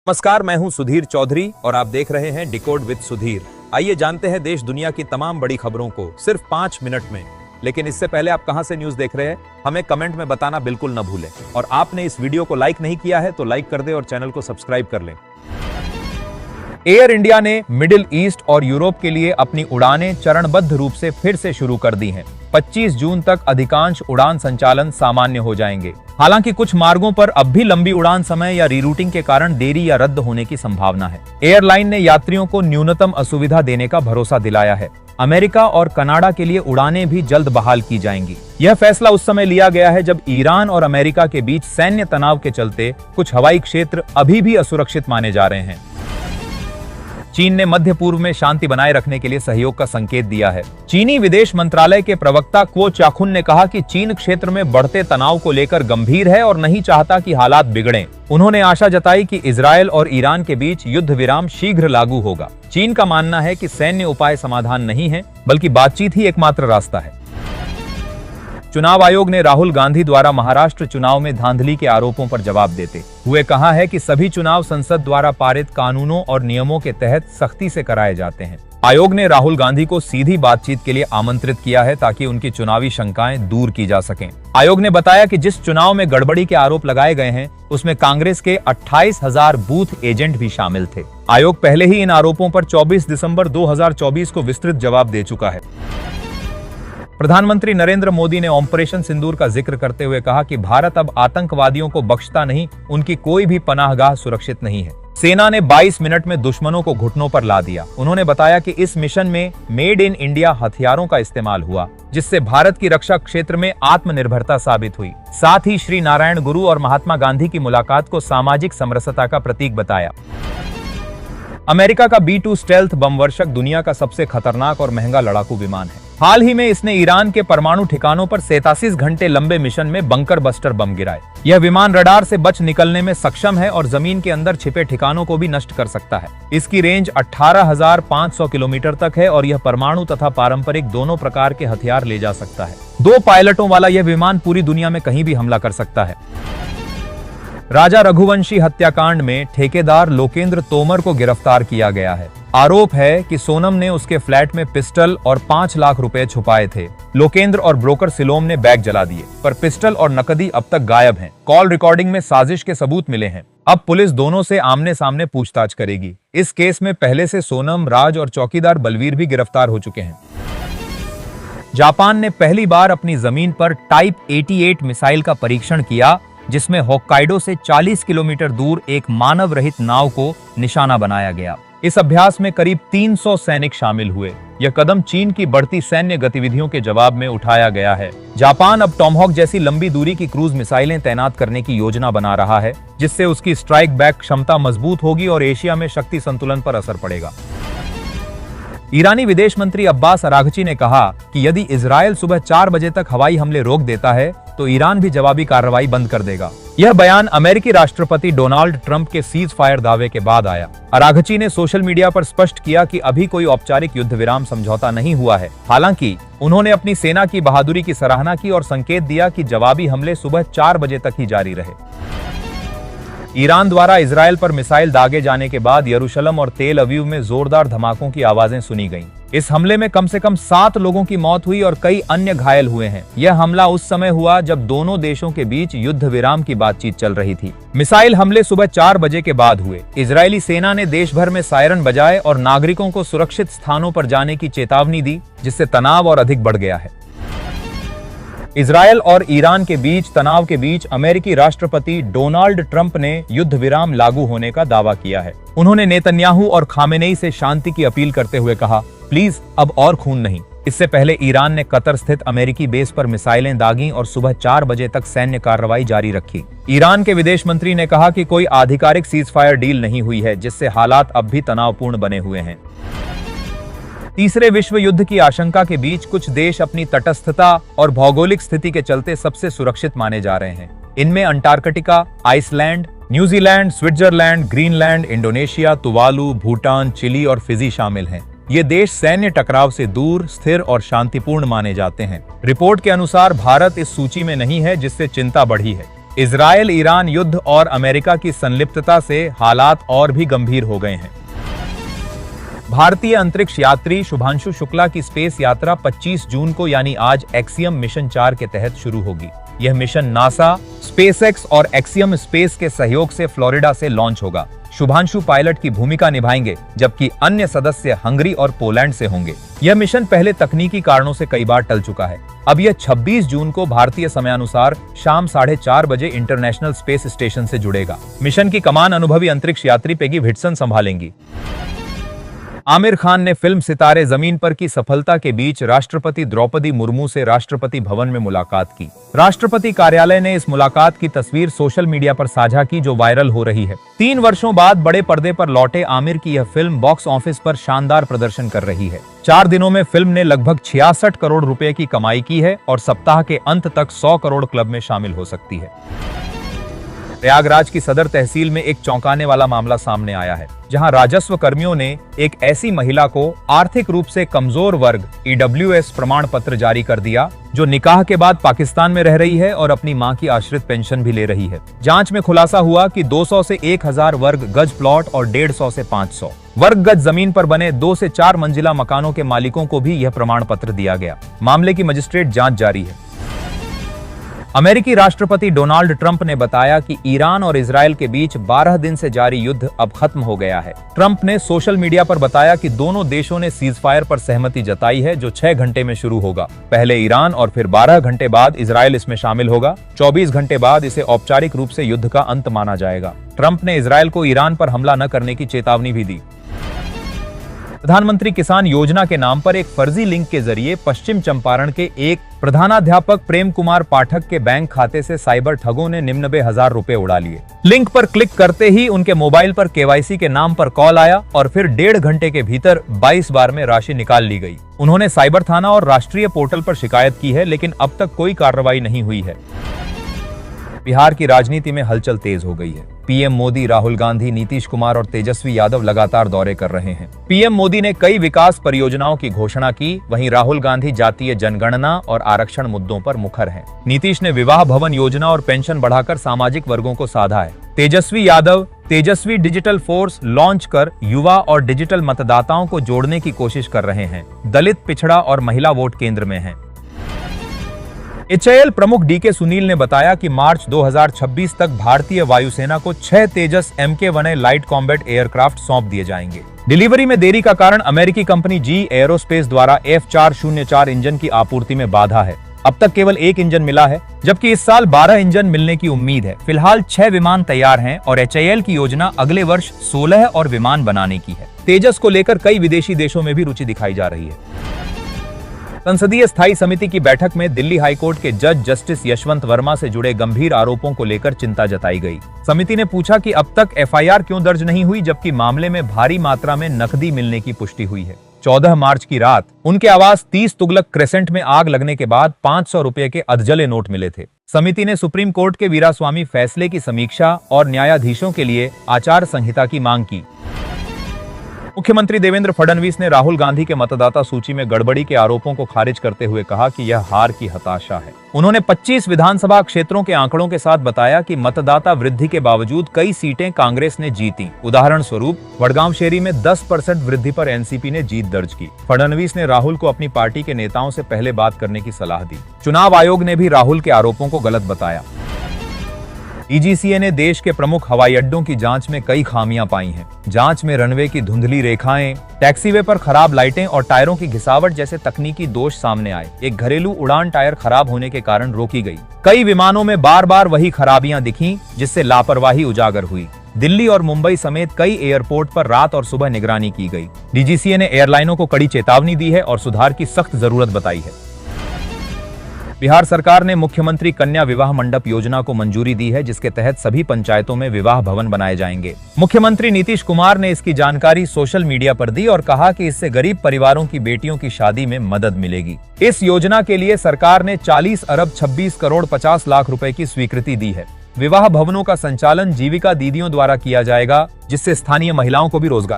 नमस्कार, मैं हूं सुधीर चौधरी और आप देख रहे हैं डिकोड विद सुधीर। आइए जानते हैं देश दुनिया की तमाम बड़ी खबरों को सिर्फ 5 मिनट में। लेकिन इससे पहले आप कहां से न्यूज देख रहे हैं हमें कमेंट में बताना बिल्कुल न भूलें। और आपने इस वीडियो को लाइक नहीं किया है तो लाइक कर दें और चैनल को सब्सक्राइब कर लें। एयर इंडिया ने मिडिल ईस्ट और यूरोप के लिए अपनी उड़ानें चरणबद्ध रूप से फिर से शुरू कर दी हैं। 25 जून तक अधिकांश उड़ान संचालन सामान्य हो जाएंगे। हालांकि कुछ मार्गों पर अब भी लंबी उड़ान समय या रीरूटिंग के कारण देरी या रद्द होने की संभावना है। एयरलाइन ने यात्रियों को न्यूनतम असुविधा देने का भरोसा दिलाया है। अमेरिका और कनाडा के लिए उड़ानें भी जल्द बहाल की जाएंगी। यह फैसला उस समय लिया गया है जब ईरान और अमेरिका के बीच सैन्य तनाव के चलते कुछ हवाई क्षेत्र अभी भी असुरक्षित माने जा रहे हैं। चीन ने मध्य पूर्व में शांति बनाए रखने के लिए सहयोग का संकेत दिया है। चीनी विदेश मंत्रालय के प्रवक्ता क्वो चाखुन ने कहा कि चीन क्षेत्र में बढ़ते तनाव को लेकर गंभीर है और नहीं चाहता कि हालात बिगड़ें। उन्होंने आशा जताई कि इजरायल और ईरान के बीच युद्ध विराम शीघ्र लागू होगा। चीन का मानना है कि सैन्य उपाय समाधान नहीं है, बल्कि बातचीत ही एकमात्र रास्ता है। चुनाव आयोग ने राहुल गांधी द्वारा महाराष्ट्र चुनाव में धांधली के आरोपों पर जवाब देते हुए कहा है कि सभी चुनाव संसद द्वारा पारित कानूनों और नियमों के तहत सख्ती से कराए जाते हैं। आयोग ने राहुल गांधी को सीधी बातचीत के लिए आमंत्रित किया है ताकि उनकी चुनावी शंकाएं दूर की जा सकें। आयोग ने बताया कि जिस चुनाव में गड़बड़ी के आरोप लगाए गए हैं उसमें कांग्रेस के 28,000 बूथ एजेंट भी शामिल थे। आयोग पहले ही इन आरोपों पर 24 दिसंबर 2024 को विस्तृत जवाब दे चुका है। प्रधानमंत्री नरेंद्र मोदी ने ऑपरेशन सिंदूर का जिक्र करते हुए कहा कि भारत अब आतंकवादियों को बख्शता नहीं, उनकी कोई भी पनाहगाह सुरक्षित नहीं है। सेना ने 22 मिनट में दुश्मनों को घुटनों पर ला दिया। उन्होंने बताया कि इस मिशन में मेड इन इंडिया हथियारों का इस्तेमाल हुआ, जिससे भारत की रक्षा क्षेत्र में आत्मनिर्भरता साबित हुई। साथ ही श्री नारायण गुरु और महात्मा गांधी की मुलाकात को सामाजिक समरसता का प्रतीक बताया। अमेरिका का B-2 स्टेल्थ बमवर्षक दुनिया का सबसे खतरनाक और महंगा लड़ाकू विमान है। हाल ही में इसने ईरान के परमाणु ठिकानों पर 87 घंटे लंबे मिशन में बंकर बस्टर बम गिराए। यह विमान रडार से बच निकलने में सक्षम है और जमीन के अंदर छिपे ठिकानों को भी नष्ट कर सकता है। इसकी रेंज 18,500 किलोमीटर तक है और यह परमाणु तथा पारंपरिक दोनों प्रकार के हथियार ले जा सकता है। 2 पायलटों वाला यह विमान पूरी दुनिया में कहीं भी हमला कर सकता है। राजा रघुवंशी हत्याकांड में ठेकेदार लोकेंद्र तोमर को गिरफ्तार किया गया है। आरोप है कि सोनम ने उसके फ्लैट में पिस्टल और 5 लाख रुपए छुपाए थे। लोकेंद्र और ब्रोकर सिलोम ने बैग जला दिए, पर पिस्टल और नकदी अब तक गायब हैं। कॉल रिकॉर्डिंग में साजिश के सबूत मिले हैं। अब पुलिस दोनों से आमने सामने पूछताछ करेगी। इस केस में पहले से सोनम, राज और चौकीदार बलवीर भी गिरफ्तार हो चुके हैं। जापान ने पहली बार अपनी जमीन पर टाइप 88 मिसाइल का परीक्षण किया, जिसमें होक्काइडो से 40 किलोमीटर दूर एक मानव रहित नाव को निशाना बनाया गया। इस अभ्यास में करीब 300 सैनिक शामिल हुए। यह कदम चीन की बढ़ती सैन्य गतिविधियों के जवाब में उठाया गया है। जापान अब टॉमहॉक जैसी लंबी दूरी की क्रूज मिसाइलें तैनात करने की योजना बना रहा है, जिससे उसकी स्ट्राइक बैक क्षमता मजबूत होगी और एशिया में शक्ति संतुलन पर असर पड़ेगा। ईरानी विदेश मंत्री अब्बास अराघची ने कहा कि यदि इजरायल सुबह 4 बजे तक हवाई हमले रोक देता है तो ईरान भी जवाबी कार्रवाई बंद कर देगा। यह बयान अमेरिकी राष्ट्रपति डोनाल्ड ट्रंप के सीज फायर दावे के बाद आया। अराघची ने सोशल मीडिया पर स्पष्ट किया कि अभी कोई औपचारिक युद्ध विराम समझौता नहीं हुआ है। हालांकि उन्होंने अपनी सेना की बहादुरी की सराहना की और संकेत दिया कि जवाबी हमले सुबह 4 बजे तक ही जारी रहे। ईरान द्वारा इजरायल पर मिसाइल दागे जाने के बाद यरूशलेम और तेल अवीव में जोरदार धमाकों की आवाजें सुनी गईं। इस हमले में कम से कम 7 लोगों की मौत हुई और कई अन्य घायल हुए हैं। यह हमला उस समय हुआ जब दोनों देशों के बीच युद्ध विराम की बातचीत चल रही थी। मिसाइल हमले सुबह 4 बजे के बाद हुए। इजरायली सेना ने देश भर में सायरन बजाए और नागरिकों को सुरक्षित स्थानों पर जाने की चेतावनी दी, जिससे तनाव और अधिक बढ़ गया है। इजरायल और ईरान के बीच तनाव के बीच अमेरिकी राष्ट्रपति डोनाल्ड ट्रंप ने युद्ध विराम लागू होने का दावा किया है। उन्होंने नेतन्याहू और खामेनेई से शांति की अपील करते हुए कहा, प्लीज अब और खून नहीं। इससे पहले ईरान ने कतर स्थित अमेरिकी बेस पर मिसाइलें दागी और सुबह 4 बजे तक सैन्य कार्रवाई जारी रखी। ईरान के विदेश मंत्री ने कहा कि कोई आधिकारिक सीज फायर डील नहीं हुई है, जिससे हालात अब भी तनावपूर्ण बने हुए हैं। तीसरे विश्व युद्ध की आशंका के बीच कुछ देश अपनी तटस्थता और भौगोलिक स्थिति के चलते सबसे सुरक्षित माने जा रहे हैं। इनमें Antarctica, Iceland, New Zealand, Switzerland, Greenland, Indonesia, Tuvalu, Bhutan, Chile और फिजी शामिल हैं। ये देश सैन्य टकराव से दूर, स्थिर और शांतिपूर्ण माने जाते हैं। रिपोर्ट के अनुसार भारत इस सूची में नहीं है, जिससे चिंता बढ़ी है। इजरायल ईरान युद्ध और अमेरिका की संलिप्तता से हालात और भी गंभीर हो गए हैं। भारतीय अंतरिक्ष यात्री शुभांशु शुक्ला की स्पेस यात्रा 25 जून को यानी आज एक्सियम मिशन 4 के तहत शुरू होगी। यह मिशन नासा, स्पेसएक्स और एक्सियम स्पेस के सहयोग से फ्लोरिडा से लॉन्च होगा। शुभांशु पायलट की भूमिका निभाएंगे, जबकि अन्य सदस्य हंगरी और पोलैंड से होंगे। यह मिशन पहले तकनीकी कारणों से कई बार टल चुका है। अब यह 26 जून को भारतीय समयानुसार शाम 4:30 बजे इंटरनेशनल स्पेस स्टेशन से जुड़ेगा। मिशन की कमान अनुभवी अंतरिक्ष यात्री पेगी व्हिटसन संभालेंगी। आमिर खान ने फिल्म सितारे जमीन पर की सफलता के बीच राष्ट्रपति द्रौपदी मुर्मू से राष्ट्रपति भवन में मुलाकात की। राष्ट्रपति कार्यालय ने इस मुलाकात की तस्वीर सोशल मीडिया पर साझा की, जो वायरल हो रही है। 3 वर्षों बाद बड़े पर्दे पर लौटे आमिर की यह फिल्म बॉक्स ऑफिस पर शानदार प्रदर्शन कर रही है। 4 दिनों में फिल्म ने लगभग 66 करोड़ रुपए की कमाई की है और सप्ताह के अंत तक 100 करोड़ क्लब में शामिल हो सकती है। प्रयागराज की सदर तहसील में एक चौंकाने वाला मामला सामने आया है, जहां राजस्व कर्मियों ने एक ऐसी महिला को आर्थिक रूप से कमजोर वर्ग EWS प्रमाण पत्र जारी कर दिया, जो निकाह के बाद पाकिस्तान में रह रही है और अपनी मां की आश्रित पेंशन भी ले रही है। जांच में खुलासा हुआ कि 200 से 1000 वर्ग गज प्लॉट और 150 से 500 वर्ग गज जमीन पर बने 2 से 4 मंजिला मकानों के मालिकों को भी यह प्रमाण पत्र दिया गया। मामले की मजिस्ट्रेट जांच जारी है। अमेरिकी राष्ट्रपति डोनाल्ड ट्रंप ने बताया कि ईरान और इजरायल के बीच 12 दिन से जारी युद्ध अब खत्म हो गया है। ट्रंप ने सोशल मीडिया पर बताया कि दोनों देशों ने सीजफायर पर सहमति जताई है, जो 6 घंटे में शुरू होगा। पहले ईरान और फिर 12 घंटे बाद इजरायल इसमें शामिल होगा। 24 घंटे बाद इसे औपचारिक रूप से युद्ध का अंत माना जाएगा। ट्रंप ने इजरायल को ईरान पर हमला न करने की चेतावनी भी दी। प्रधानमंत्री किसान योजना के नाम पर एक फर्जी लिंक के जरिए पश्चिम चंपारण के एक प्रधानाध्यापक प्रेम कुमार पाठक के बैंक खाते से साइबर ठगों ने 99,000 रुपए उड़ा लिए। लिंक पर क्लिक करते ही उनके मोबाइल पर KYC के नाम पर कॉल आया और फिर 1.5 घंटे के भीतर 22 बार में राशि निकाल ली गई। उन्होंने साइबर थाना और राष्ट्रीय पोर्टल पर शिकायत की है, लेकिन अब तक कोई कार्रवाई नहीं हुई है। बिहार की राजनीति में हलचल तेज हो गई है। पीएम मोदी, राहुल गांधी, नीतीश कुमार और तेजस्वी यादव लगातार दौरे कर रहे हैं। पीएम मोदी ने कई विकास परियोजनाओं की घोषणा की, वहीं राहुल गांधी जातीय जनगणना और आरक्षण मुद्दों पर मुखर हैं। नीतीश ने विवाह भवन योजना और पेंशन बढ़ाकर सामाजिक वर्गों को साधा है। तेजस्वी यादव तेजस्वी डिजिटल फोर्स लॉन्च कर युवा और डिजिटल मतदाताओं को जोड़ने की कोशिश कर रहे हैं। दलित, पिछड़ा और महिला वोट केंद्र में हैं। HAL प्रमुख DK सुनील ने बताया कि मार्च 2026 तक भारतीय वायुसेना को 6 तेजस MK-1A लाइट कॉम्बैट एयरक्राफ्ट सौंप दिए जाएंगे। डिलीवरी में देरी का कारण अमेरिकी कंपनी GE एयरोस्पेस द्वारा F404 इंजन की आपूर्ति में बाधा है। अब तक केवल 1 इंजन मिला है, जबकि इस साल 12 इंजन मिलने की उम्मीद है। फिलहाल 6 विमान तैयार हैं और HAL की योजना अगले वर्ष 16 और विमान बनाने की है। तेजस को लेकर कई विदेशी देशों में भी रुचि दिखाई जा रही है। संसदीय स्थायी समिति की बैठक में दिल्ली हाईकोर्ट के जज जस्टिस यशवंत वर्मा से जुड़े गंभीर आरोपों को लेकर चिंता जताई गई। समिति ने पूछा कि अब तक FIR क्यों दर्ज नहीं हुई, जबकि मामले में भारी मात्रा में नकदी मिलने की पुष्टि हुई है। 14 मार्च की रात उनके आवास 30 तुगलक क्रेसेंट में आग लगने के बाद 500 रुपए के अधजले नोट मिले थे। समिति ने सुप्रीम कोर्ट के वीरास्वामी फैसले की समीक्षा और न्यायाधीशों के लिए आचार संहिता की मांग की। मुख्यमंत्री देवेंद्र फडणवीस ने राहुल गांधी के मतदाता सूची में गड़बड़ी के आरोपों को खारिज करते हुए कहा कि यह हार की हताशा है। उन्होंने 25 विधानसभा क्षेत्रों के आंकड़ों के साथ बताया कि मतदाता वृद्धि के बावजूद कई सीटें कांग्रेस ने जीती। उदाहरण स्वरूप वडगांव शेरी में 10% वृद्धि पर NCP ने जीत दर्ज की। फडणवीस ने राहुल को अपनी पार्टी के नेताओं से पहले बात करने की सलाह दी। चुनाव आयोग ने भी राहुल के आरोपों को गलत बताया। DGCA ने देश के प्रमुख हवाई अड्डों की जांच में कई खामियां पाई हैं। जांच में रनवे की धुंधली रेखाएं, टैक्सीवे पर खराब लाइटें और टायरों की घिसावट जैसे तकनीकी दोष सामने आए। एक घरेलू उड़ान टायर खराब होने के कारण रोकी गई। कई विमानों में बार बार वही खराबियां दिखीं, जिससे लापरवाही उजागर हुई। दिल्ली और मुंबई समेत कई एयरपोर्ट पर रात और सुबह निगरानी की गई। DGCA ने एयरलाइनों को कड़ी चेतावनी दी है और सुधार की सख्त जरूरत बताई है। बिहार सरकार ने मुख्यमंत्री कन्या विवाह मंडप योजना को मंजूरी दी है, जिसके तहत सभी पंचायतों में विवाह भवन बनाए जाएंगे। मुख्यमंत्री नीतीश कुमार ने इसकी जानकारी सोशल मीडिया पर दी और कहा कि इससे गरीब परिवारों की बेटियों की शादी में मदद मिलेगी। इस योजना के लिए सरकार ने 40 अरब 26 करोड़ 50 लाख रुपए की स्वीकृति दी है। विवाह भवनों का संचालन जीविका दीदियों द्वारा किया जाएगा, जिससे स्थानीय महिलाओं को भी रोजगार